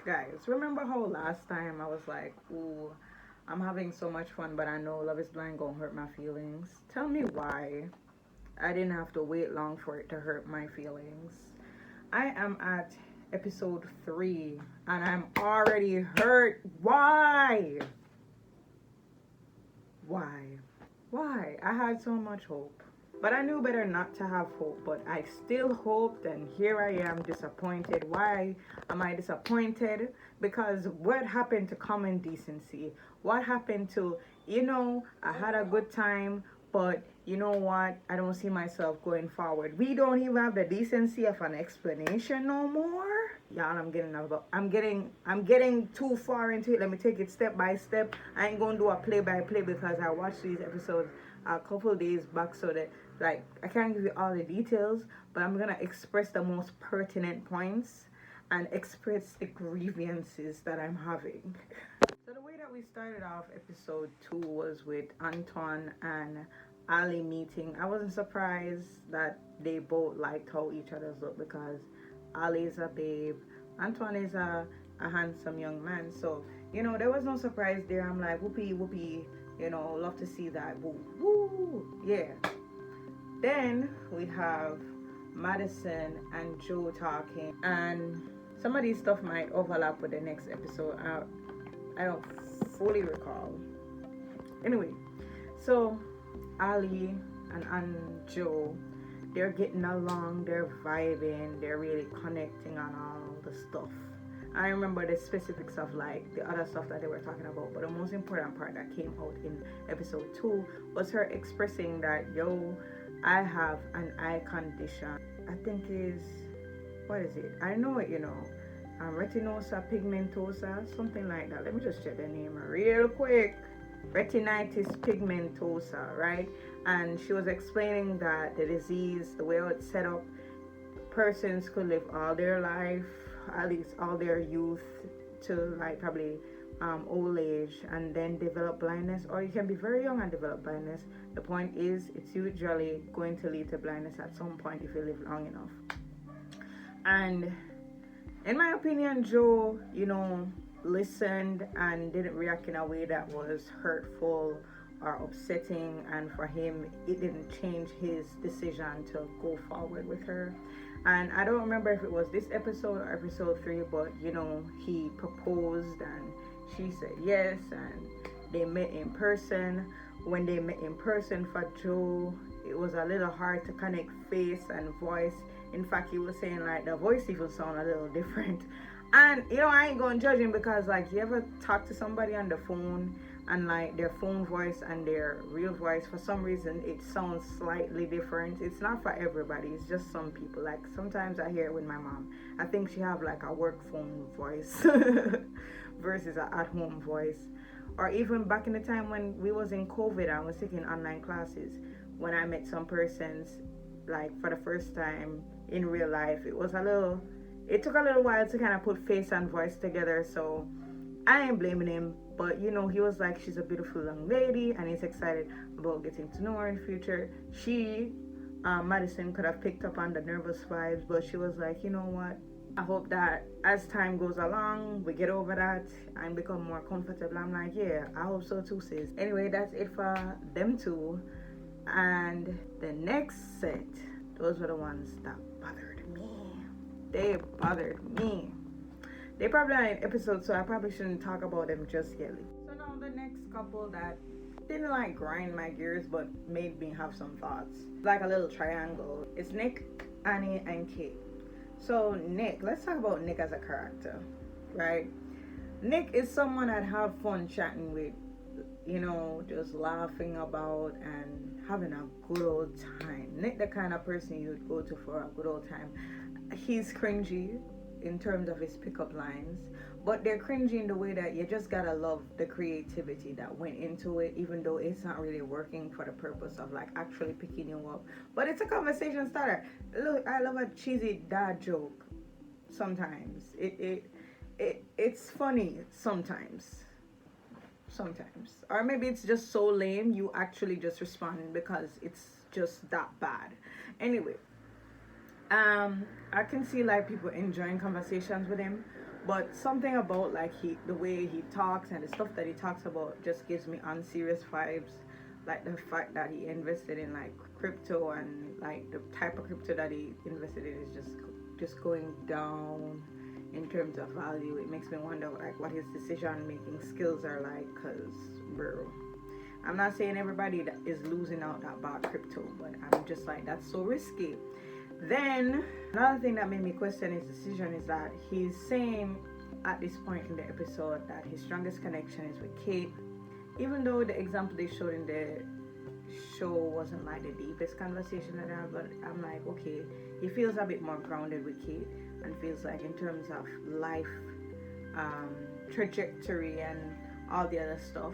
Guys, remember how last time I was like, ooh, I'm having so much fun, but I know Love is Blind gonna hurt my feelings? Tell me why I didn't have to wait long for it to hurt my feelings. I am at episode 3 and I'm already hurt. Why? Why? Why? I had so much hope. But I knew better not to have hope, but I still hoped, and here I am disappointed. Why am I disappointed? Because what happened to common decency? What happened to, I had a good time, but you know what? I don't see myself going forward. We don't even have the decency of an explanation no more. Y'all, I'm getting too far into it. Let me take it step by step. I ain't gonna do a play by play because I watched these episodes a couple days back, so that like I can't give you all the details, but I'm gonna express the most pertinent points and express the grievances that I'm having. So the way that we started off episode 2 was with Antoine and Ali meeting. I wasn't surprised that they both liked how each other's look because Ali is a babe, Antoine is a handsome young man. So, there was no surprise there. I'm like, whoopee, whoopee, love to see that. Woo, woo, yeah. Then we have Madison and Joe talking, and some of these stuff might overlap with the next episode. I don't fully recall. Anyway, so Ali and Joe, they're getting along, they're vibing, they're really connecting on all the stuff. I remember the specifics of like the other stuff that they were talking about, but the most important part that came out in episode 2 was her expressing that, yo, I have an eye condition. I think is, what is it? I know it, retinosa pigmentosa, something like that. Let me just check the name real quick. Retinitis pigmentosa, right? And she was explaining that the disease, the way it's set up, persons could live all their life, at least all their youth, to like probably old age, and then develop blindness, or you can be very young and develop blindness. The point is, it's usually going to lead to blindness at some point if you live long enough. And in my opinion, Joe, listened and didn't react in a way that was hurtful or upsetting, and for him it didn't change his decision to go forward with her. And I don't remember if it was this episode or episode 3, but he proposed and she said yes, and they met in person. When they met in person, for Joe, it was a little hard to connect face and voice. In fact, he was saying like the voice even sound a little different. And I ain't gonna judge him because like, you ever talk to somebody on the phone and like their phone voice and their real voice, for some reason it sounds slightly different. It's not for everybody, it's just some people. Like sometimes I hear it with my mom. I think she have like a work phone voice versus an at-home voice. Or even back in the time when we was in COVID, I was taking online classes. When I met some persons like for the first time in real life, it took a little while to kind of put face and voice together. So I ain't blaming him, but he was like, she's a beautiful young lady and he's excited about getting to know her in the future. Madison could have picked up on the nervous vibes, but she was like, you know what, I hope that as time goes along, we get over that and become more comfortable. I'm like, yeah, I hope so too, sis. Anyway, that's it for them two. And the next set, those were the ones that bothered me. They bothered me. They probably are in episodes, so I probably shouldn't talk about them just yet. So now the next couple that didn't like grind my gears but made me have some thoughts. Like a little triangle. It's Nick, Annie, and Kate. So Nick, let's talk about Nick as a character, right? Nick is someone I'd have fun chatting with, just laughing about and having a good old time. Nick, the kind of person you'd go to for a good old time. He's cringy in terms of his pickup lines, but they're cringy in the way that you just gotta love the creativity that went into it, even though it's not really working for the purpose of like actually picking you up. But it's a conversation starter. Look, I love a cheesy dad joke. Sometimes it's funny. Sometimes, or maybe it's just so lame you actually just responding because it's just that bad. Anyway, I can see like people enjoying conversations with him, But something about like the way he talks and the stuff that he talks about just gives me unserious vibes. Like the fact that he invested in like crypto, and like the type of crypto that he invested in is just going down in terms of value. It makes me wonder like what his decision making skills are like, cause bro, I'm not saying everybody that is losing out about crypto, but I'm just like, that's so risky. Then another thing that made me question his decision is that he's saying at this point in the episode that his strongest connection is with Kate, even though the example they showed in the show wasn't like the deepest conversation that I had. But I'm like, okay, he feels a bit more grounded with Kate, and feels like in terms of life trajectory and all the other stuff,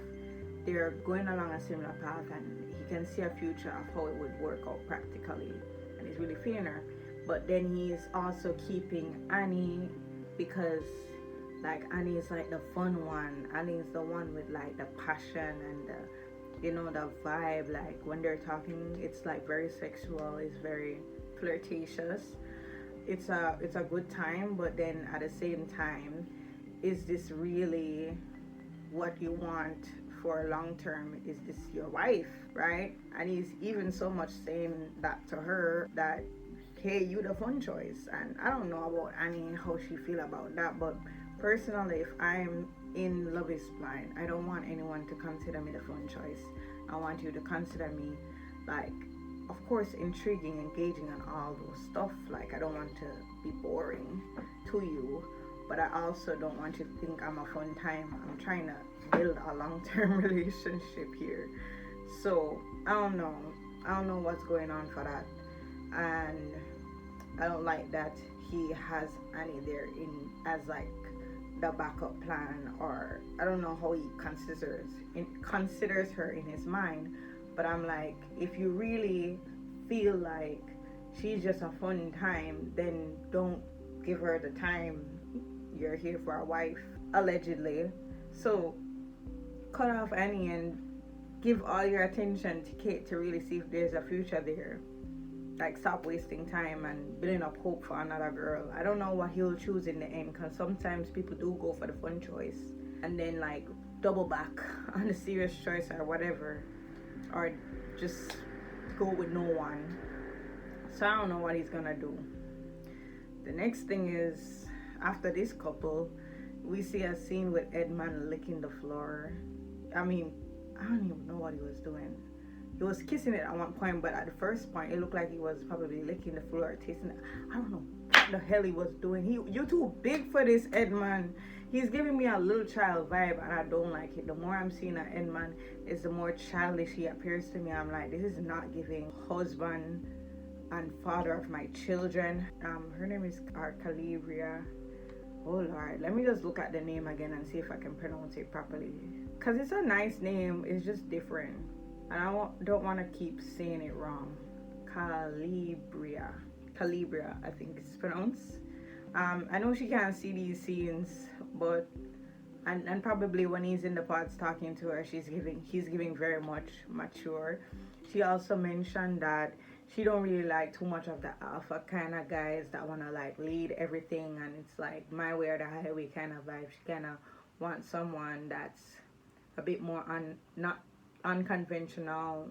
they're going along a similar path, and he can see a future of how it would work out practically, and he's really feeling her. But then he's also keeping Annie, because like Annie is like the fun one. Annie is the one with like the passion and the vibe. Like when they're talking, it's like very sexual, it's very flirtatious. It's a good time, but then at the same time, is this really what you want for long term? Is this your wife, right? And he's even so much saying that to her, that hey, you the fun choice. And I don't know about Annie and how she feel about that, but personally, if I'm in Love is Blind, I don't want anyone to consider me the fun choice. I want you to consider me like, of course, intriguing, engaging, and all those stuff. Like, I don't want to be boring to you, but I also don't want you to think I'm a fun time. I'm trying to build a long-term relationship here. So I don't know what's going on for that. And I don't like that he has Annie there in as like the backup plan, or I don't know how he considers her in his mind. But I'm like, if you really feel like she's just a fun time, then don't give her the time. You're here for a wife, allegedly. So cut off Annie and give all your attention to Kate to really see if there's a future there. Like, stop wasting time and building up hope for another girl. I don't know what he'll choose in the end, because sometimes people do go for the fun choice and then like double back on the serious choice or whatever, or just go with no one. So I don't know what he's gonna do. The next thing is, after this couple, we see a scene with Edmund licking the floor. I mean, I don't even know what he was doing. He was kissing it at one point, but at the first point, it looked like he was probably licking the floor, tasting it. I don't know what the hell he was doing. You're too big for this, Edmund. He's giving me a little child vibe, and I don't like it. The more I'm seeing Edmund, is the more childish he appears to me. I'm like, this is not giving husband and father of my children. Her name is Calibria. Oh Lord, let me just look at the name again and see if I can pronounce it properly. Cause it's a nice name, it's just different. And I don't want to keep saying it wrong. Calibria, I think it's pronounced. I know she can't see these scenes, but and probably when he's in the pods talking to her, he's giving very much mature. She also mentioned that she don't really like too much of the alpha kind of guys that want to like lead everything, and it's like my way or the highway kind of vibe. She kind of wants someone that's a bit more not unconventional,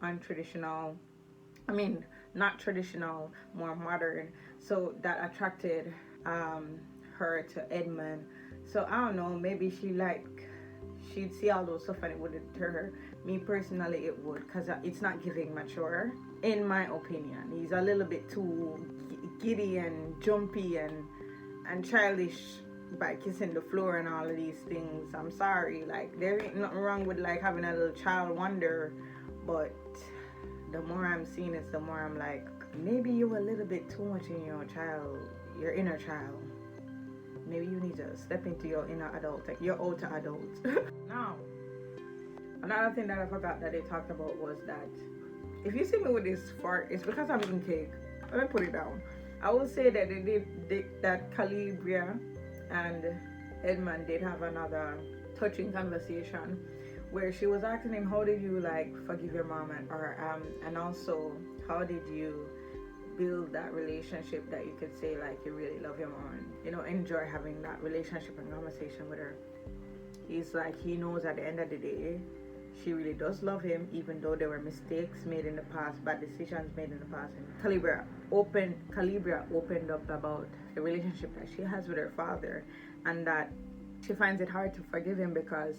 untraditional. I mean, not traditional, more modern. So that attracted her to Edmund. So I don't know, maybe she'd see all those stuff and it would deter her. Me personally, it would, because it's not giving mature, in my opinion. He's a little bit too giddy and jumpy and childish by kissing the floor and all of these things. I'm sorry, like, there ain't nothing wrong with like having a little child wonder, but the more I'm seeing it, the more I'm like, maybe you're a little bit too much in your inner child. Maybe you need to step into your inner adult, like your outer adult. Now, another thing that I forgot that they talked about was that if you see me with this fart, it's because I'm eating cake. Let me put it down. I will say that that Calibria and Edmund did have another touching conversation where she was asking him, how did you like forgive your mom, and also how did you build that relationship that you could say like you really love him or enjoy having that relationship and conversation with her. He's like, he knows at the end of the day she really does love him, even though there were mistakes made in the past, bad decisions made in the past. And Calibra opened up about the relationship that she has with her father, and that she finds it hard to forgive him because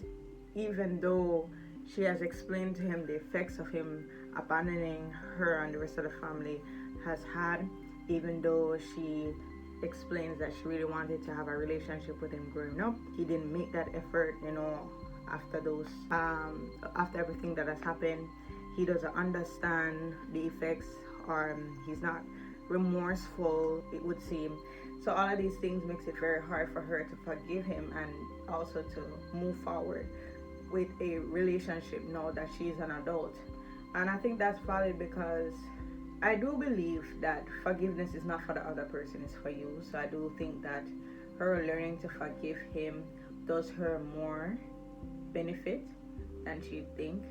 even though she has explained to him the effects of him abandoning her and the rest of the family has had, even though she explains that she really wanted to have a relationship with him growing up, he didn't make that effort, after everything that has happened. He doesn't understand the effects, or he's not remorseful, it would seem. So all of these things makes it very hard for her to forgive him and also to move forward with a relationship now that she's an adult. And I think that's valid because I do believe that forgiveness is not for the other person, it's for you. So I do think that her learning to forgive him does her more benefit than she'd think,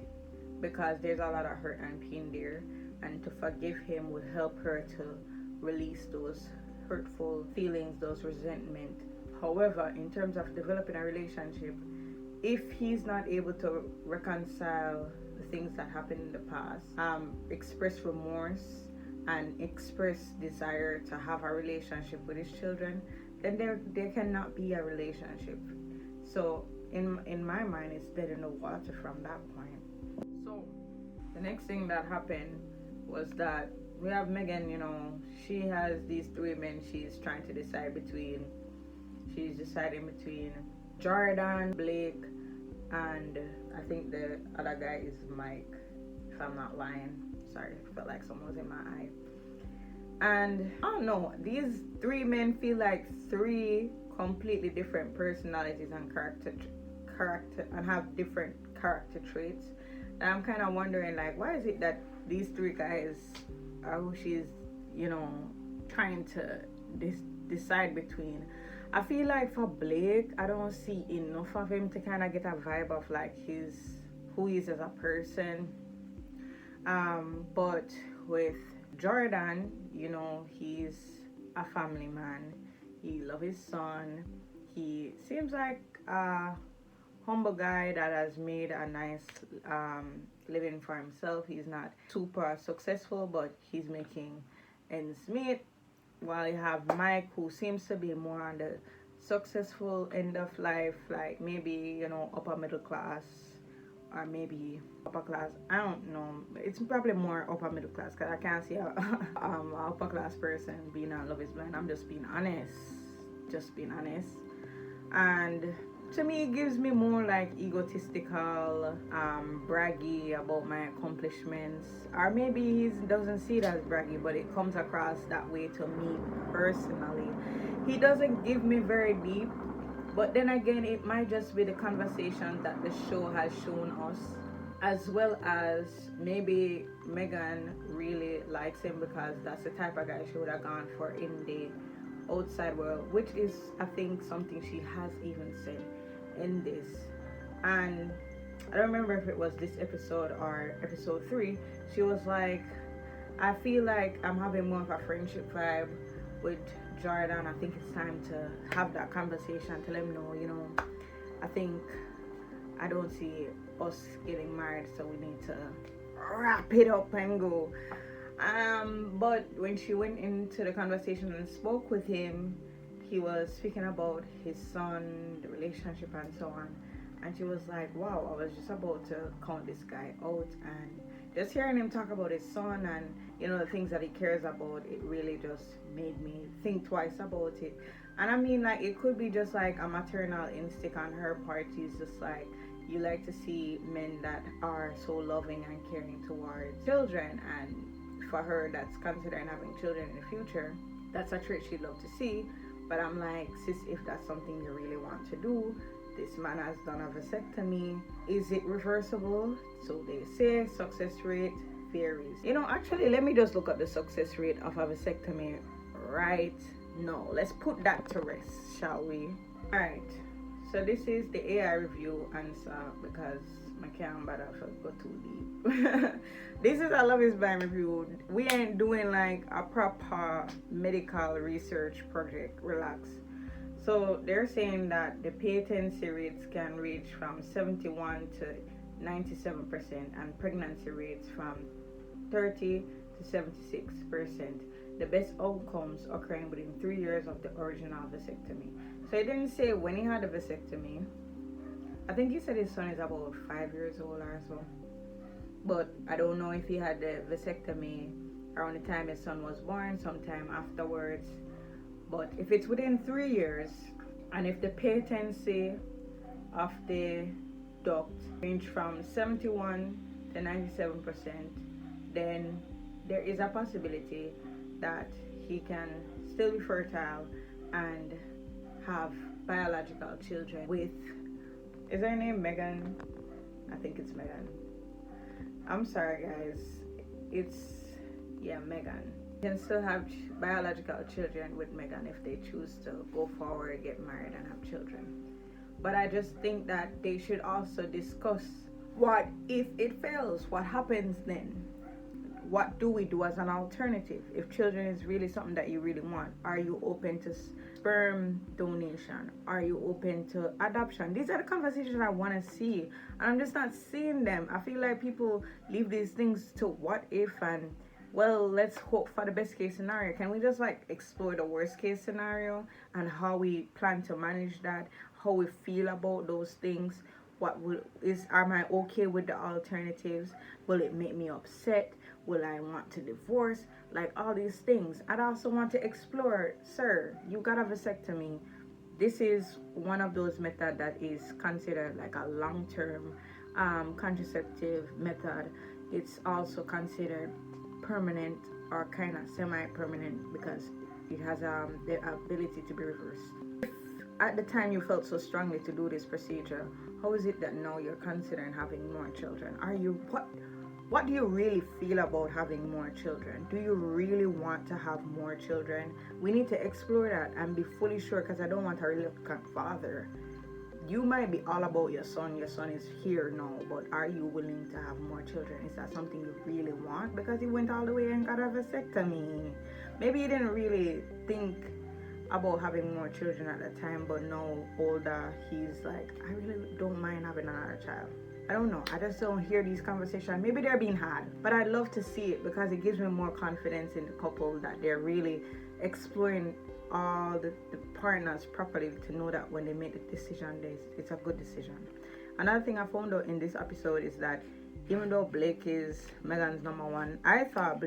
because there's a lot of hurt and pain there, and to forgive him would help her to release those hurtful feelings, those resentment. However, in terms of developing a relationship, if he's not able to reconcile the things that happened in the past, express remorse and express desire to have a relationship with his children, then there cannot be a relationship. So in my mind, it's dead in the water from that point. So the next thing that happened was that we have Megan. She has these three men she's trying to decide between. She's deciding between Jordan, Blake, and I think the other guy is Mike, if I'm not lying. Sorry, I felt like someone was in my eye. And I don't know, these three men feel like three completely different personalities and character and have different character traits. And I'm kind of wondering, like, why is it that these three guys are who she's trying to decide between? I feel like for Blake, I don't see enough of him to kind of get a vibe of like who he is as a person. But with Jordan, he's a family man. He loves his son. He seems like a humble guy that has made a nice living for himself. He's not super successful, but he's making ends meet. While you have Mike, who seems to be more on the successful end of life, like maybe upper middle class or maybe upper class. I don't know. It's probably more upper middle class because I can't see a upper class person being on Love Is Blind. I'm just being honest. And to me, it gives me more like egotistical, braggy about my accomplishments, or maybe he doesn't see it as braggy, but it comes across that way to me personally. He doesn't give me very deep, but then again, it might just be the conversation that the show has shown us, as well as maybe Megan really likes him because that's the type of guy she would have gone for in the outside world, which is, I think, something she has even said in this. And I don't remember if it was this episode or episode 3. She was like, I feel like I'm having more of a friendship vibe with Jordan. I think it's time to have that conversation to let him know, I think I don't see us getting married, so we need to wrap it up and go. But when she went into the conversation and spoke with him, he was speaking about his son, the relationship, and so on. And she was like, wow, I was just about to count this guy out, and just hearing him talk about his son and the things that he cares about, it really just made me think twice about it. And I mean, like, it could be just like a maternal instinct on her part. It's just like, you like to see men that are so loving and caring towards children, and for her that's considering having children in the future, that's a trait she'd love to see. But I'm like, sis, if that's something you really want to do, this man has done a vasectomy. Is it reversible? So they say success rate varies. Actually, let me just look at the success rate of a vasectomy right now. Let's put that to rest, shall we? Alright, So this is the AI review answer because my camera go too deep. This is a Love is Blind review. We ain't doing like a proper medical research project. Relax. So they're saying that the patency rates can range from 71 to 97% and pregnancy rates from 30 to 76%. The best outcomes occurring within 3 years of the original vasectomy. So he didn't say when he had a vasectomy. I think he said his son is about 5 years old or so. But I don't know if he had the vasectomy around the time his son was born, sometime afterwards. But if it's within 3 years, and if the patency of the duct range from 71 to 97%, then there is a possibility that he can still be fertile and have biological children with, is her name Megan? I think it's Megan. I'm sorry guys, it's Megan. You can still have biological children with Megan if they choose to go forward, get married and have children. But I just think that they should also discuss, what if it fails? What happens then? What do we do as an alternative? If children is really something that you really want, are you open to sperm donation? Are you open to adoption? These are the conversations I want to see, and I'm just not seeing them. I feel like people leave these things to what if, and well, let's hope for the best case scenario. Can we just like explore the worst case scenario and how we plan to manage that, how we feel about those things? Am I okay with the alternatives? Will it make me upset? Will I want to divorce? Like all these things. I'd also want to explore, sir, you got a vasectomy. This is one of those methods that is considered like a long-term contraceptive method. It's also considered permanent or kind of semi-permanent because it has the ability to be reversed. If at the time you felt so strongly to do this procedure, how is it that now you're considering having more children? What do you really feel about having more children? Do you really want to have more children? We need to explore that and be fully sure, because I don't want a reluctant father. You might be all about your son is here now, but are you willing to have more children? Is that something you really want? Because he went all the way and got a vasectomy. Maybe he didn't really think about having more children at the time, but now older, he's like, I really don't mind having another child. I don't know, I just don't hear these conversations. Maybe they're being had, but I'd love to see it because it gives me more confidence in the couple that they're really exploring all the partners properly to know that when they make the decision, it's a good decision. Another thing I found out in this episode is that even though Blake is Megan's number one, I thought for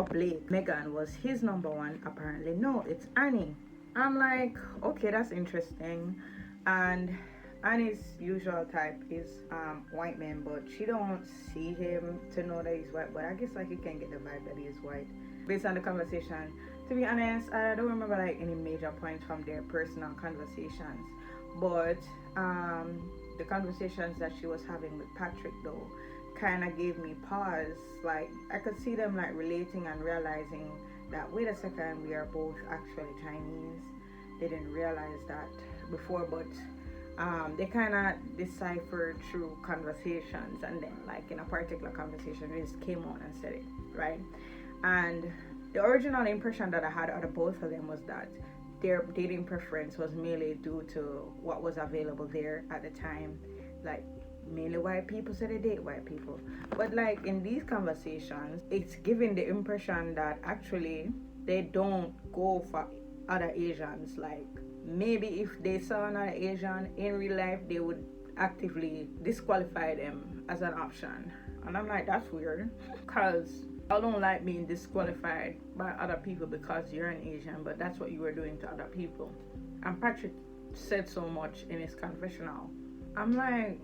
Blake, Megan was his number one. Apparently, no, it's Annie. I'm like, okay, that's interesting. And Annie's usual type is white man, but she don't see him to know that he's white. But I guess like you can get the vibe that he is white based on the conversation. To be honest, I don't remember like any major points from their personal conversations, but the conversations that she was having with Patrick though kind of gave me pause. Like I could see them like relating and realizing that wait a second, we are both actually Chinese. They didn't realize that before, but they kind of deciphered through conversations, and then like in a particular conversation they just came on and said it, right? And the original impression that I had out of both of them was that their dating preference was mainly due to what was available there at the time. Like mainly white people, so they date white people. But like in these conversations, it's giving the impression that actually they don't go for other Asians. Like maybe if they saw another Asian in real life, they would actively disqualify them as an option. And I'm like, that's weird, because I don't like being disqualified by other people because you're an Asian, but that's what you were doing to other people. And Patrick said so much in his confessional. I'm like,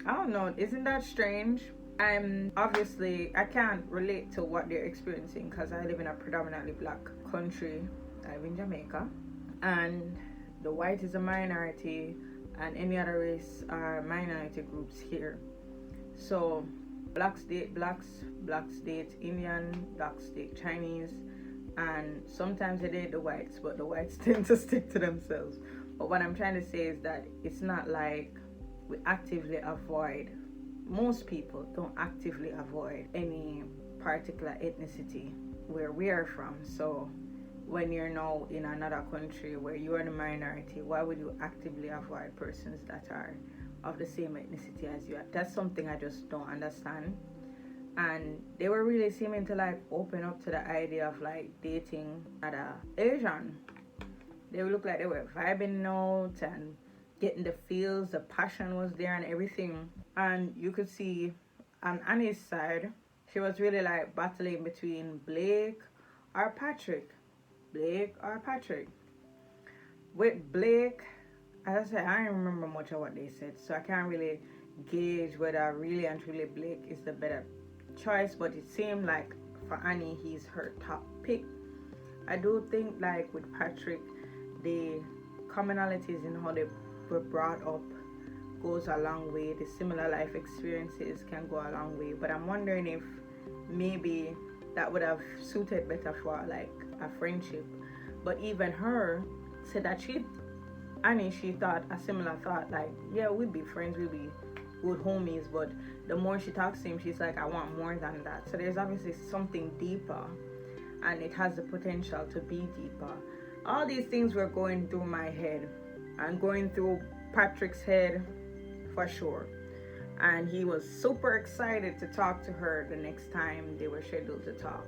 I don't know, isn't that strange? I can't relate to what they're experiencing because I live in a predominantly black country. I live in Jamaica, and the white is a minority, and any other race are minority groups here. So blacks date blacks, blacks date Indian, blacks date Chinese, and sometimes they date the whites, but the whites tend to stick to themselves. But what I'm trying to say is that it's not like we actively avoid, most people don't actively avoid any particular ethnicity where we are from. So when you're now in another country where you are the minority, why would you actively avoid persons that are of the same ethnicity as you? That's something I just don't understand. And they were really seeming to like open up to the idea of like dating another Asian. They looked like they were vibing out and getting the feels, the passion was there and everything. And you could see on Annie's side, she was really like battling between Blake or Patrick. Blake or Patrick. With Blake, as I said, I don't remember much of what they said, so I can't really gauge whether really and truly Blake is the better choice, but it seemed like for Annie, he's her top pick. I do think like with Patrick, the commonalities in how they were brought up goes a long way. The similar life experiences can go a long way, but I'm wondering if maybe that would have suited better for like a friendship. But even her said that she thought a similar thought, like, yeah, we'd be friends, we'd be good homies, but the more she talks to him, she's like, I want more than that. So there's obviously something deeper, and it has the potential to be deeper. All these things were going through my head and going through Patrick's head for sure. And he was super excited to talk to her the next time they were scheduled to talk.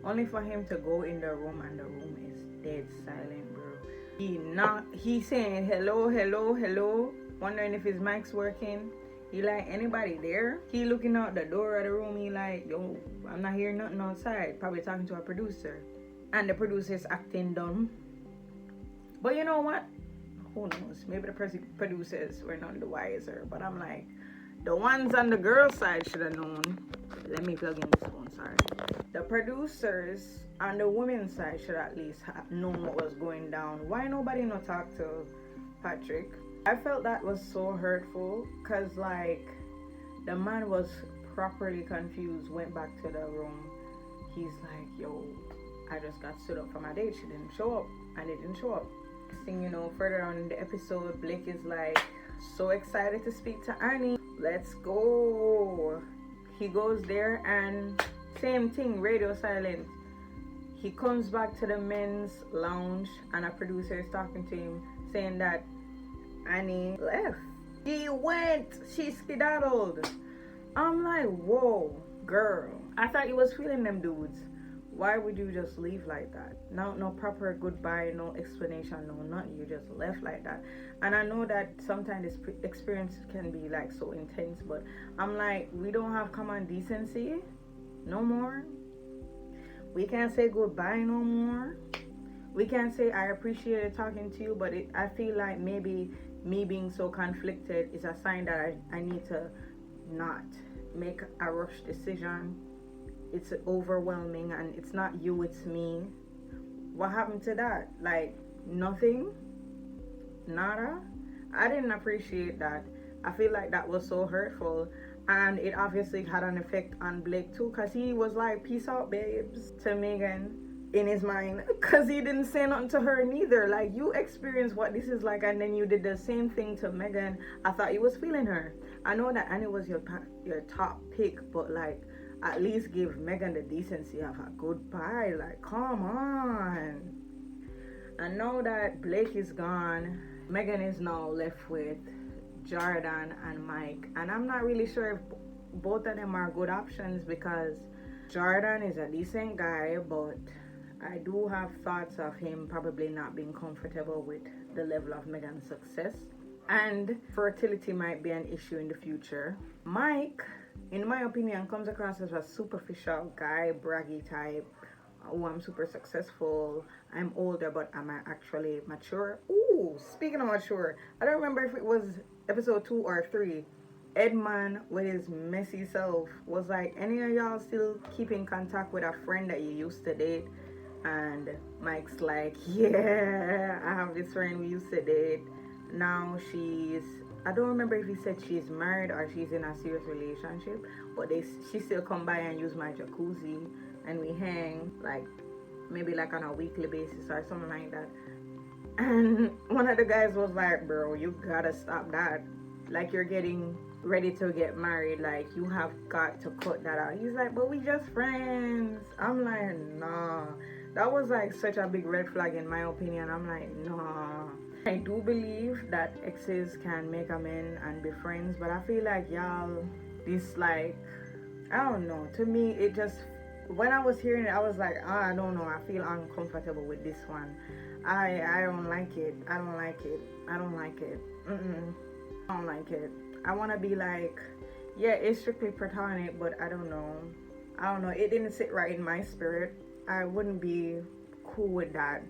Only for him to go in the room and the room is dead silent, bro. He saying hello, hello, hello, wondering if his mic's working. He like, anybody there? He looking out the door of the room, he like, yo, I'm not hearing nothing outside. Probably talking to a producer. And the producer's acting dumb. But you know what? Who knows? Maybe the producers were none the wiser. But I'm like, the ones on the girl side should have known. Let me plug in this phone, sorry. The producers on the women's side should at least have known what was going down. Why nobody no talk to Patrick? I felt that was so hurtful, because like the man was properly confused, went back to the room. He's like, yo, I just got stood up for my date. She didn't show up. I didn't show up. Next thing you know, further on in the episode, Blake is like so excited to speak to Annie. Let's go. He goes there and same thing, radio silent. He comes back to the men's lounge and a producer is talking to him saying that Annie left. She skedaddled. I'm like, whoa, girl. I thought you was feeling them dudes. Why would you just leave like that? No proper goodbye, no explanation, no nothing. You just left like that. And I know that sometimes this experience can be like so intense, but I'm like, we don't have common decency no more. We can't say goodbye no more. We can't say I appreciated talking to you, but I feel like maybe me being so conflicted is a sign that I need to not make a rush decision. It's overwhelming and it's not you, it's me. What happened to that? Like nothing? Nada? I didn't appreciate that. I feel like that was so hurtful, and it obviously had an effect on Blake too, because he was like, peace out babes to Megan in his mind, because he didn't say nothing to her neither. Like, you experienced what this is like and then you did the same thing to Megan. I thought you was feeling her. I know that Annie was your top pick, but like, at least give Megan the decency of a goodbye. Like, come on. And now that Blake is gone, Megan is now left with Jordan and Mike. And I'm not really sure if both of them are good options, because Jordan is a decent guy, but I do have thoughts of him probably not being comfortable with the level of Megan's success. And fertility might be an issue in the future. Mike, in my opinion, comes across as a superficial guy, braggy type. Oh, I'm super successful. I'm older, but am I actually mature? Ooh, speaking of mature, I don't remember if it was episode 2 or 3. Edman, with his messy self, was like, any of y'all still keep in contact with a friend that you used to date? And Mike's like, yeah, I have this friend we used to date. Now I don't remember if he said she's married or she's in a serious relationship, but she still come by and use my jacuzzi and we hang. Like, maybe like on a weekly basis or something like that. And one of the guys was like, bro, you gotta stop that. Like, you're getting ready to get married. Like, you have got to cut that out. He's like, but we just friends. I'm like, nah. That was like such a big red flag in my opinion. I'm like, nah. I do believe that exes can make amends and be friends, but I feel like y'all, this like, I don't know. To me, it just, when I was hearing it, I was like, I don't know. I feel uncomfortable with this one. I don't like it. I don't like it. I don't like it. I don't like it. I want to be like, yeah, it's strictly platonic, but I don't know. I don't know. It didn't sit right in my spirit. I wouldn't be cool with that.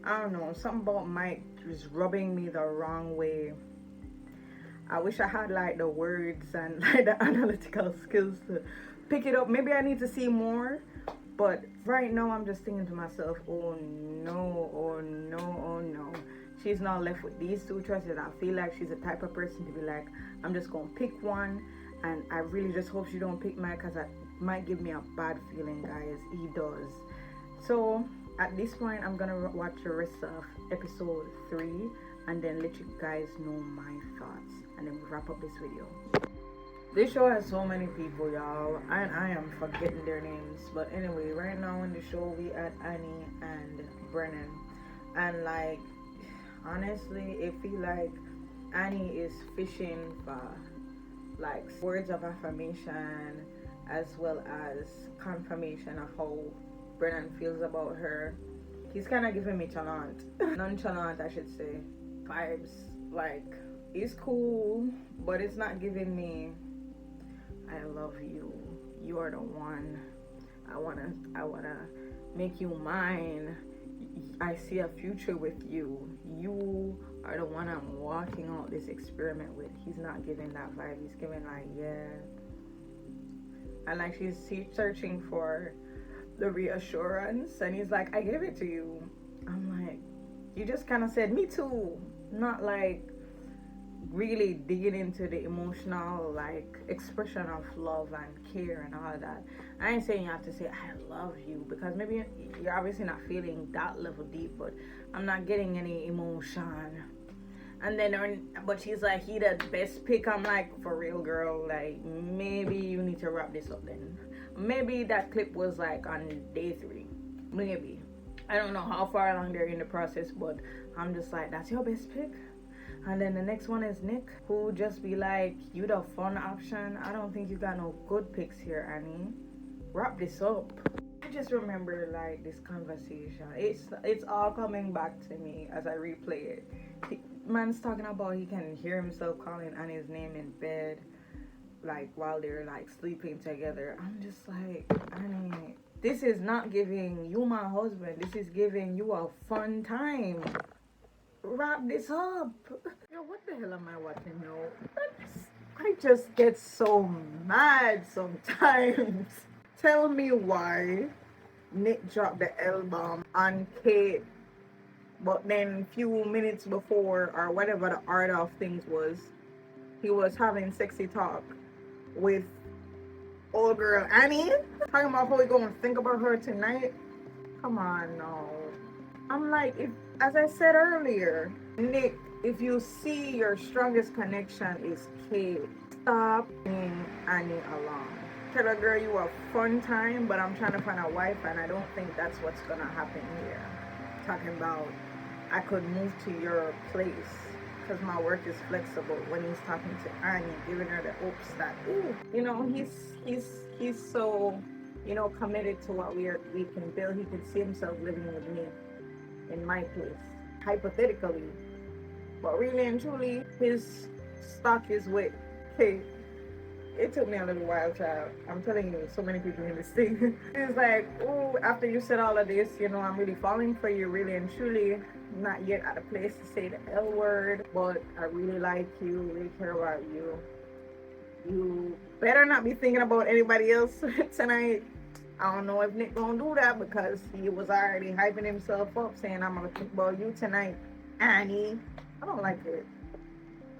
I don't know. Something about Mike was rubbing me the wrong way. I wish I had like the words and like the analytical skills to pick it up. Maybe I need to see more. But right now I'm just thinking to myself, oh no, oh no, oh no. She's not left with these two choices. I feel like she's the type of person to be like, I'm just gonna pick one, and I really just hope she don't pick Mike, because that might give me a bad feeling, guys. He does. So at this point I'm gonna watch the rest of episode 3 and then let you guys know my thoughts, and then we wrap up this video. This show has so many people, y'all, and I am forgetting their names. But anyway, right now in the show we at Annie and Brennan, and like, honestly, it feel like Annie is fishing for like words of affirmation as well as confirmation of how Brennan feels about her. He's kind of giving me nonchalant, I should say, vibes. Like, it's cool, but it's not giving me, I love you, you are the one, I wanna make you mine, I see a future with you, you are the one I'm walking out this experiment with. He's not giving that vibe. He's giving like, yeah. And like, she's searching for the reassurance, and he's like, I gave it to you. I'm like, you just kind of said me too, not like really digging into the emotional like expression of love and care and all that. I ain't saying you have to say I love you, because maybe you're obviously not feeling that level deep, but I'm not getting any emotion. And then but she's like, he the best pick. I'm like, for real, girl, like maybe you need to wrap this up then. Maybe that clip was like on day 3, maybe. I don't know how far along they're in the process, but I'm just like, that's your best pick. And then the next one is Nick, who just be like, you the fun option. I don't think you got no good picks here, Annie. Wrap this up. I just remember like this conversation. It's all coming back to me as I replay it. Man's talking about he can hear himself calling Annie's name in bed, like while they're like sleeping together. I'm just like, Annie, this is not giving you my husband. This is giving you a fun time. Wrap this up. Yo, what the hell am I watching, yo? I just get so mad sometimes. Tell me why Nick dropped the L-bomb on Kate, but then few minutes before, or whatever the order of things was, he was having sexy talk with old girl Annie, talking about how we gonna think about her tonight. Come on, no. I'm like, if, as I said earlier, Nick, if you see your strongest connection is Kate, stop being Annie along. Tell a girl you a fun time, but I'm trying to find a wife, and I don't think that's what's gonna happen here. Talking about, I could move to your place because my work is flexible, when he's talking to Annie, giving her the hopes that, ooh, you know, he's so, you know, committed to what we can build. He could see himself living with me in my place, hypothetically, but really and truly, his stock is with Kate. It took me a little while, child. I'm telling you, so many people in this thing. It's like, oh, after you said all of this, you know, I'm really falling for you, really and truly. Not yet at a place to say the L word, but I really like you, really care about you. You better not be thinking about anybody else tonight. I don't know if Nick gonna do that, because he was already hyping himself up, saying, I'm gonna think about you tonight, Annie. I don't like it,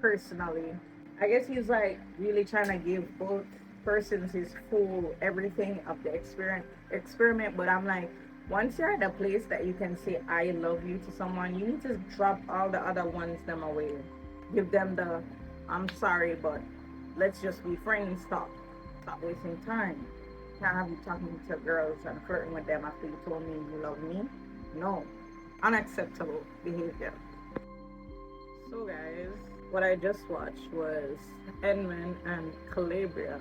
personally. I guess he's like really trying to give both persons his full everything of the experiment, but I'm like, Once you're at a place that you can say I love you to someone, you need to drop all the other ones them away. Give them the I'm sorry, but let's just be friends. Stop wasting time. Can't have you talking to girls and flirting with them after you told me you love me. No. Unacceptable behavior. So guys, what I just watched was Edmund and Calabria.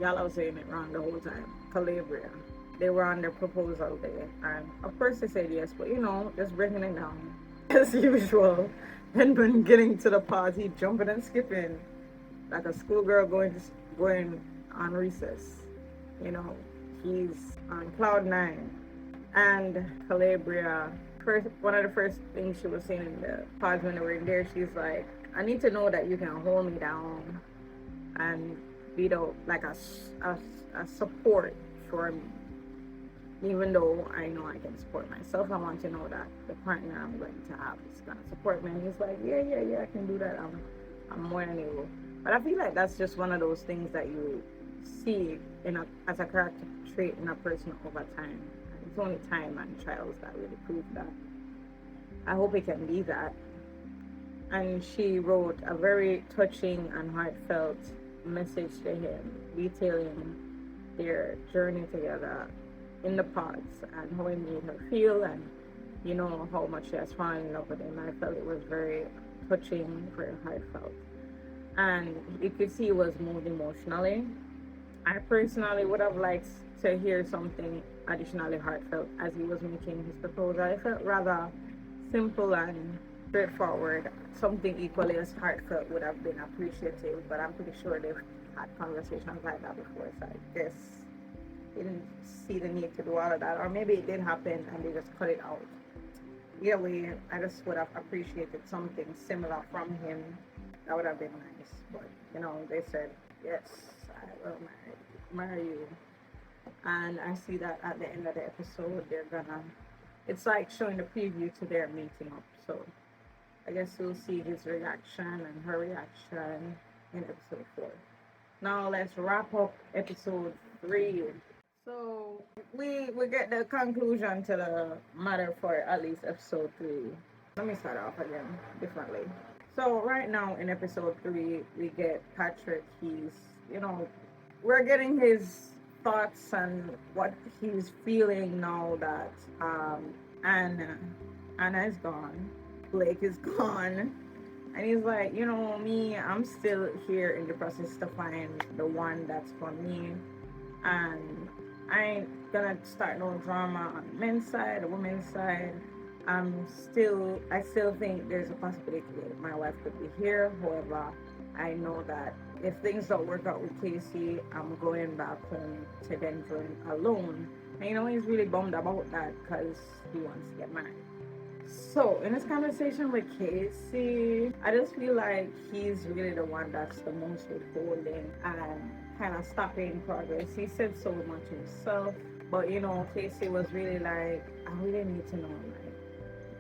Y'all, I was saying it wrong the whole time. Calabria. They were on their proposal day, and of course they said yes, but just breaking it down as usual. Edmund getting to the party, jumping and skipping like a schoolgirl going on recess. You know, he's on cloud nine, and Calabria. One of the first things she was saying in the pods when they were in there, she's like, "I need to know that you can hold me down and be like a support for me. Even though I know I can support myself, I want to know that the partner I'm going to have is gonna support me." And he's like, yeah, I can do that. I'm more than able. But I feel like that's just one of those things that you see as a character trait in a person over time. And it's only time and trials that really prove that. I hope it can be that. And she wrote a very touching and heartfelt message to him, detailing their journey together in the pods and how it made her feel, and how much she has fallen in love with him. I felt it was very touching, very heartfelt, and you could see it was moved emotionally. I personally would have liked to hear something additionally heartfelt as he was making his proposal. I felt rather simple and straightforward. Something equally as heartfelt would have been appreciative, but I'm pretty sure they've had conversations like that before, so I guess didn't see the need to do all of that, or maybe it did happen and they just cut it out. Either way, I just would have appreciated something similar from him. That would have been nice, but they said yes, I will marry you, and I see that at the end of the episode it's like showing the preview to their meeting up. So I guess we'll see his reaction and her reaction in episode 4. Now let's wrap up episode 3. So we get the conclusion to the matter for at least episode 3. Let me start off again differently. So right now in episode 3, we get Patrick. We're getting his thoughts and what he's feeling now that Anna is gone, Blake is gone, and he's like, me, I'm still here in the process to find the one that's for me, and I ain't gonna start no drama on the men's side, the women's side. I still think there's a possibility that my wife could be here. However, I know that if things don't work out with Casey, I'm going back home to Denver alone. And he's really bummed about that because he wants to get married. So in this conversation with Casey, I just feel like he's really the one that's the most withholding and kind of stopping progress. He said so much himself, but Casey was really like, I really need to know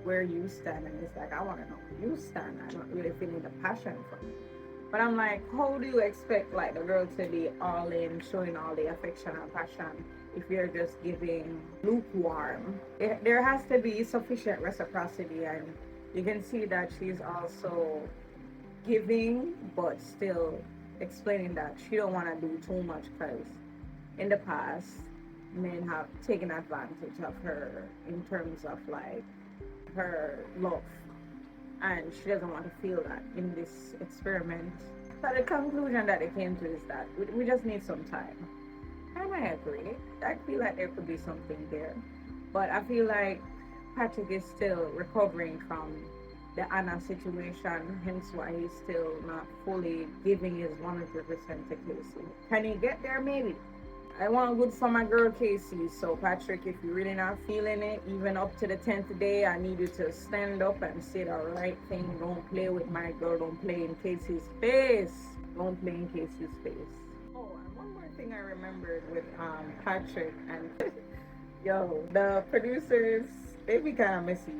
where you stand, and it's like, I want to know where you stand. I'm not really feeling the passion from it. But I'm like, how do you expect like the girl to be all in, showing all the affection and passion if you're just giving lukewarm? There has to be sufficient reciprocity, and you can see that she's also giving, but still explaining that she don't want to do too much because in the past men have taken advantage of her in terms of like her love, and she doesn't want to feel that in this experiment. So the conclusion that they came to is that we just need some time, and I agree. I feel like there could be something there, but I feel like Patrick is still recovering from the Anna situation, hence why he's still not fully giving his 100% to Casey. Can he get there? Maybe. I want good for my girl Casey. So Patrick, if you're really not feeling it, even up to the 10th day, I need you to stand up and say the right thing. Don't play with my girl. Don't play in Casey's face. Don't play in Casey's face. Oh, and one more thing I remembered with Patrick and the producers, they be kind of messy.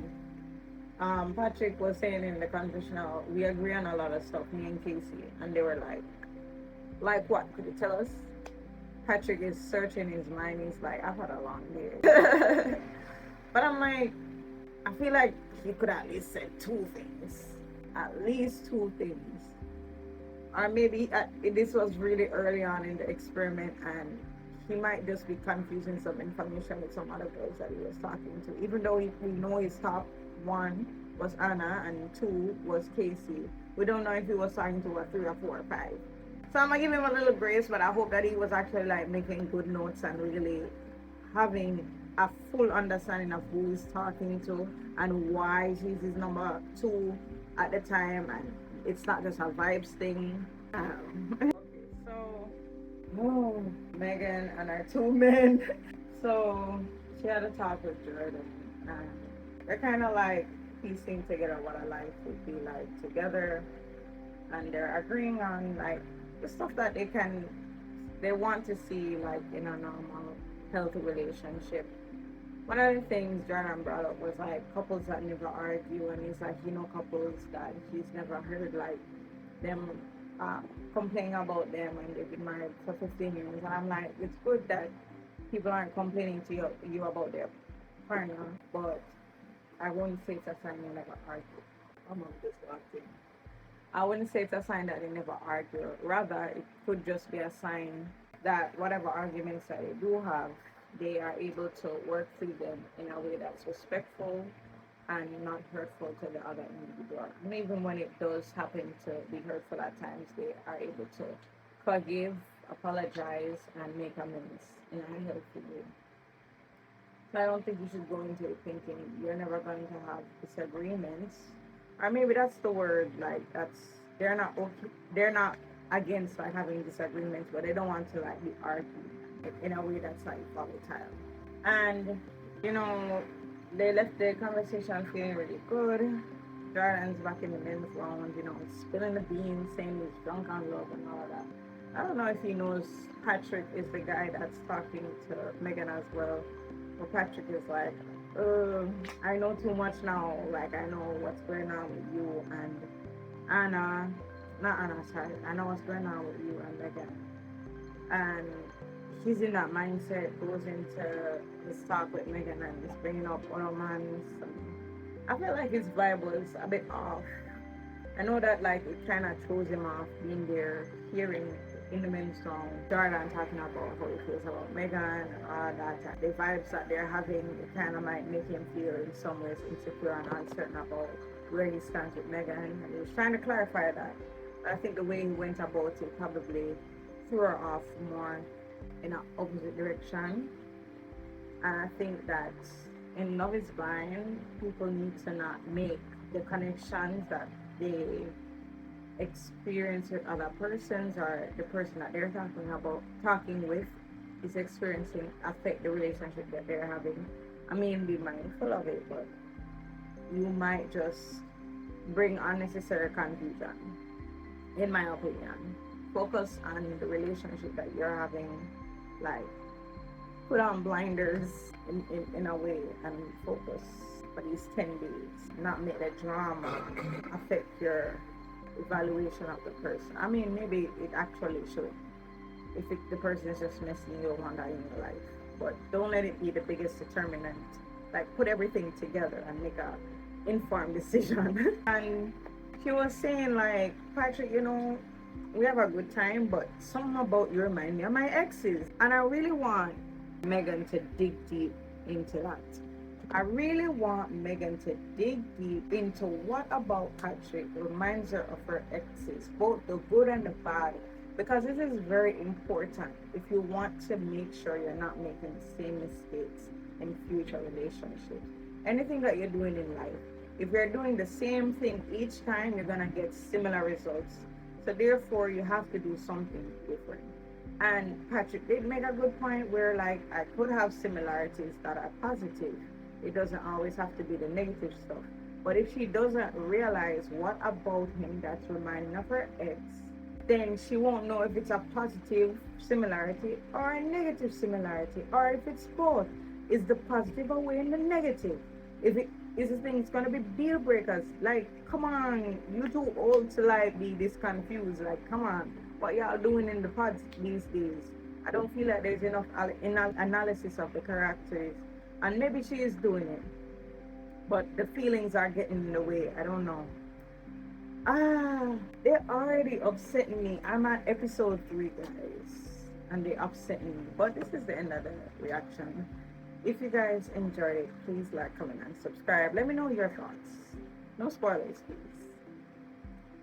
Patrick was saying in the confessional, we agree on a lot of stuff, me and Casey, and they were like what? Could you tell us? Patrick is searching his mind. He's like, I've had a long day. But I'm like, I feel like he could at least said two things. At least two things. Or maybe this was really early on in the experiment and he might just be confusing some information with some other girls that he was talking to. Even though we know his top one was Anna and two was Casey. We don't know if he was talking to a 3 or 4 or 5. So I'm gonna give him a little grace, but I hope that he was actually like making good notes and really having a full understanding of who he's talking to and why he's his number 2 at the time, and it's not just a vibes thing. Okay, so Megan and our 2 men. So she had a talk with Jordan, and they're kind of like piecing together what a life would be like together, and they're agreeing on like the stuff that they want to see like in a normal healthy relationship. One of the things Jordan brought up was like couples that never argue, and he's like, couples that he's never heard like them complain about them and they've been married for 15 years. And I'm like, it's good that people aren't complaining to you about their partner, but I wouldn't say it's a sign they never argue. I'm on this thing. I wouldn't say it's a sign that they never argue. Rather, it could just be a sign that whatever arguments that they do have, they are able to work through them in a way that's respectful and not hurtful to the other individual. And even when it does happen to be hurtful at times, they are able to forgive, apologize, and make amends in a healthy way. So I don't think you should go into it thinking you're never going to have disagreements. Or maybe that's the word, like they're not okay, they're not against like having disagreements, but they don't want to like be arguing in a way that's like volatile. And they left the conversation feeling really good. Jordan's back in the men's lounge, spilling the beans, saying he's drunk on love and all of that. I don't know if he knows Patrick is the guy that's talking to Megan as well. But Patrick is like, I know too much now. Like, I know what's going on with you and Anna. Not Anna, sorry. I know what's going on with you and Megan. And he's in that mindset, goes into his talk with Megan and is bringing up romance. I feel like his vibe was a bit off. I know that like it kind of throws him off being there, hearing in the men's song Jordan talking about how he feels about Megan and all that. The vibes that they're having, it kind of might make him feel in some ways insecure and uncertain about where he stands with Megan. And he was trying to clarify that. But I think the way he went about it probably threw her off more in an opposite direction. And I think that in Love is Blind, people need to not make the connections that they experience with other persons or the person that they're talking with is experiencing affect the relationship that they're having. I mean, be mindful of it, but you might just bring unnecessary confusion, in my opinion. Focus on the relationship that you're having, like put on blinders in a way and focus for these 10 days, not make the drama affect your evaluation of the person. I mean, maybe it actually should. If the person is just messing you around in your life, but don't let it be the biggest determinant. Like put everything together and make a informed decision. And she was saying like, Patrick, we have a good time, but something about you remind me of my exes, and I really want Megan to dig deep into that. I really want Megan to dig deep into what about Patrick reminds her of her exes, both the good and the bad, because this is very important if you want to make sure you're not making the same mistakes in future relationships. Anything that you're doing in life, if you're doing the same thing each time, you're gonna get similar results. So therefore, you have to do something different. And Patrick did make a good point where like I could have similarities that are positive. It doesn't always have to be the negative stuff. But if she doesn't realize what about him that's reminding of her ex, then she won't know if it's a positive similarity or a negative similarity, or if it's both. Is the positive outweighing the negative? If it is the thing, it's gonna be deal breakers. Like, come on, you too old to like be this confused. Like, come on, what y'all doing in the pods these days? I don't feel like there's enough analysis of the characters, and maybe she is doing it, but the feelings are getting in the way. I don't know. They're already upsetting me. I'm at episode 3, guys, and they're upsetting me. But this is the end of the reaction. If you guys enjoyed it, please like, comment, and subscribe. Let me know your thoughts. No spoilers, please.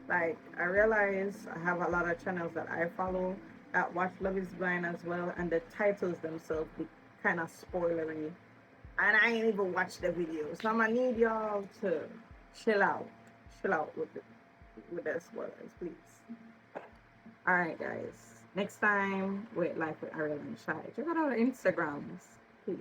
Like, I realize I have a lot of channels that I follow that watch Love is Blind as well, and the titles themselves be kind of spoilery. And I ain't even watched the video. So I'm gonna need y'all to chill out. Chill out with the spoilers, please. Alright, guys. Next time with Life with Ariel and Shy. Check out our Instagrams, please.